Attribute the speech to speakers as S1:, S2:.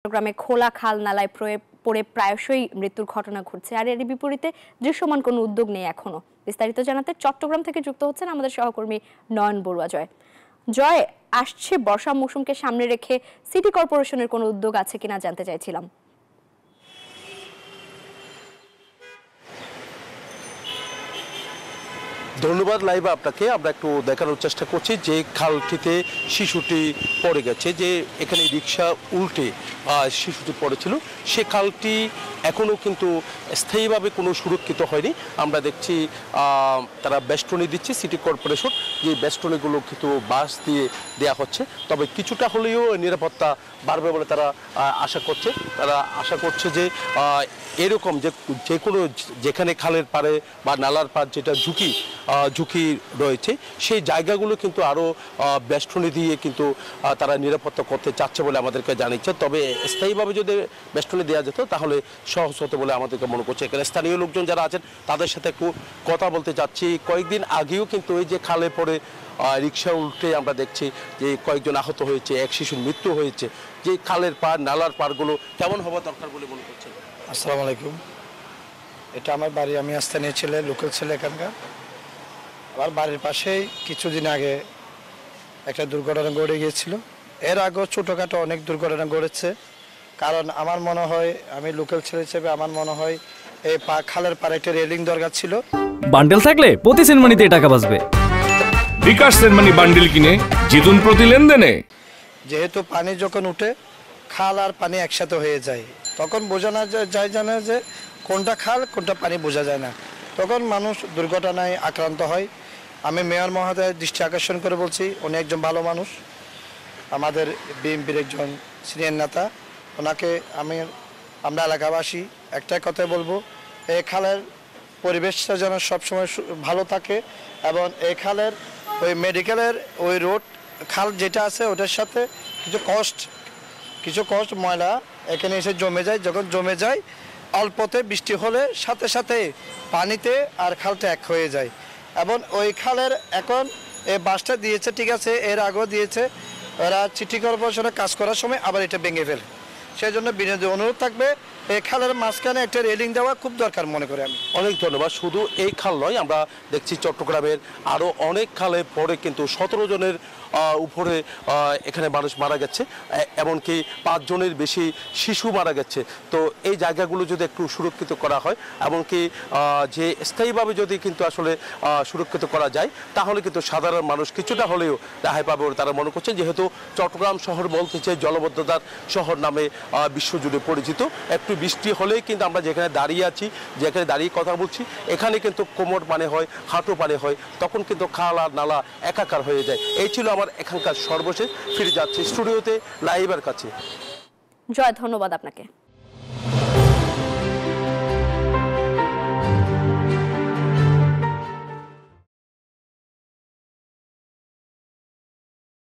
S1: চট্টগ্রামে খোলা খাল নালায় পড়ে প্রায়শই মৃত্যুর ঘটনা ঘটছে, আর এর বিপরীতে দৃশ্যমান কোনো উদ্যোগ নেই এখনো। বিস্তারিত জানাতে চট্টগ্রাম থেকে যুক্ত হচ্ছেন আমাদের সহকর্মী নয়ন বড়ুয়া। জয়, আসছে বর্ষা মৌসুমকে সামনে রেখে সিটি কর্পোরেশনের কোনো উদ্যোগ আছে কিনা জানতে চাইছিলাম।
S2: ধন্যবাদ লাইবা আপনাকে। আমরা একটু দেখানোর চেষ্টা করছি যে খালটিতে শিশুটি পড়ে গেছে, যে এখানে রিক্সা উল্টে শিশুটি পড়েছিল, সে খালটি এখনও কিন্তু স্থায়ীভাবে কোনো সুরক্ষিত হয়নি। আমরা দেখছি তারা বেষ্টনী দিচ্ছে, সিটি কর্পোরেশন যে বেষ্টনীগুলো কিন্তু বাঁশ দিয়ে দেওয়া হচ্ছে, তবে কিছুটা হলেও নিরাপত্তা বাড়বে বলে তারা আশা করছে। তারা আশা করছে যে এরকম যে কোনো যেখানে খালের পাড়ে বা নালার পাড় যেটা ঝুঁকি রয়েছে, সেই জায়গাগুলো কিন্তু আরও বেষ্টনী দিয়ে কিন্তু তারা নিরাপত্তা করতে চাচ্ছে বলে আমাদেরকে জানিয়েছে। তবে স্থায়ীভাবে যদি বেষ্টনী দেওয়া যেত তাহলে সহজ হতো বলে আমাদেরকে মনে করছে। এখানে স্থানীয় লোকজন যারা আছেন তাদের সাথে একটু কথা বলতে চাচ্ছি। কয়েকদিন আগেও কিন্তু এই যে খালে পড়ে রিক্সা উল্টে আমরা দেখছি যে কয়েকজন আহত হয়েছে, এক শিশুর মৃত্যু হয়েছে। যে খালের পাড় নালার পাড়গুলো কেমন হওয়া দরকার বলে মনে করছেন?
S3: আসসালামু আলাইকুম। এটা আমার বাড়ি, আমি স্থানীয় ছেলে, লোকাল ছেলে এখানকার। আমার বাড়ির পাশেই কিছুদিন আগে একটা দুর্ঘটনা ঘটে গিয়েছিল। এর আগেও ছোটোখাটো অনেক দুর্ঘটনা ঘটেছে। কারণ আমার মনে হয়, আমি লোকাল ছেলে হিসেবে আমার মনে হয় এই খালের পাড়ে একটা রেলিং দরকার ছিল।
S4: বান্ডেল থাকলে প্রতি সেনমানিতে টাকা বাঁচবে।
S5: বিকাশ সেনমানি বান্ডেল কিনে জিতুন প্রতি লেনদেনে।
S3: যেহেতু পানি যখন উঠে খাল আর পানি একসাথে হয়ে যায়, তখন বোঝা না যায় জানে যে কোনটা খাল কোনটা পানি বোঝা যায় না, তখন মানুষ দুর্ঘটনায় আক্রান্ত হয়। আমি মেয়র মহোদয়ের দৃষ্টি আকর্ষণ করে বলছি, উনি একজন ভালো মানুষ, আমাদের বিএনপির একজন সিনিয়র নেতা। ওনাকে আমরা এলাকাবাসী একটাই কথাই বলবো, এই খালের পরিবেশটা যেন সবসময় ভালো থাকে, এবং এই খালের ওই মেডিকেলের ওই রোড খাল যেটা আছে ওটার সাথে কিছু কষ্ট ময়লা এখানে এসে জমে যায়। যখন জমে যায় অল্পতে বৃষ্টি হলে সাথে সাথে পানিতে আর খালটা এক হয়ে যায়। এবং ওই খালের এখন এই বাসটা দিয়েছে, ঠিক আছে, এর আগেও দিয়েছে, ওরা সিটি কর্পোরেশনে কাজ করার সময় আবার এটা ভেঙে ফেলে। সেই জন্য বিনোদী অনুরোধ থাকবে, এই খালের মাঝখানে একটা রেলিং দেওয়া খুব দরকার মনে করি আমি।
S2: অনেক ধন্যবাদ। শুধু এই খাল নয়, আমরা দেখছি চট্টগ্রামের আরও অনেক খালে পড়ে কিন্তু 17 জনের উপরে এখানে মানুষ মারা গেছে, এমনকি 5 জনের বেশি শিশু মারা গেছে। তো এই জায়গাগুলো যদি একটু সুরক্ষিত করা হয়, এমনকি যে স্থায়ীভাবে যদি কিন্তু আসলে সুরক্ষিত করা যায়, তাহলে কিন্তু সাধারণ মানুষ কিছুটা হলেও রেহাই পাবে বলে তারা মনে করছেন। যেহেতু চট্টগ্রাম শহর বলতেছে জলবদ্ধতার শহর নামে বিশ্বজুড়ে পরিচিত। একটু বৃষ্টি হলেই কিন্তু আমরা যেখানে দাঁড়িয়ে আছি, যেখানে দাঁড়িয়ে কথা বলছি, এখানে কিন্তু কোমর পানে হয়, হাঁটু পানে হয়, তখন কিন্তু খাল আর নালা একাকার হয়ে যায়। এই ছিল আমার এখানকার সর্বশেষ। ফিরে যাচ্ছি স্টুডিওতে লাইভের কাছে।
S1: জয়, ধন্যবাদ আপনাকে।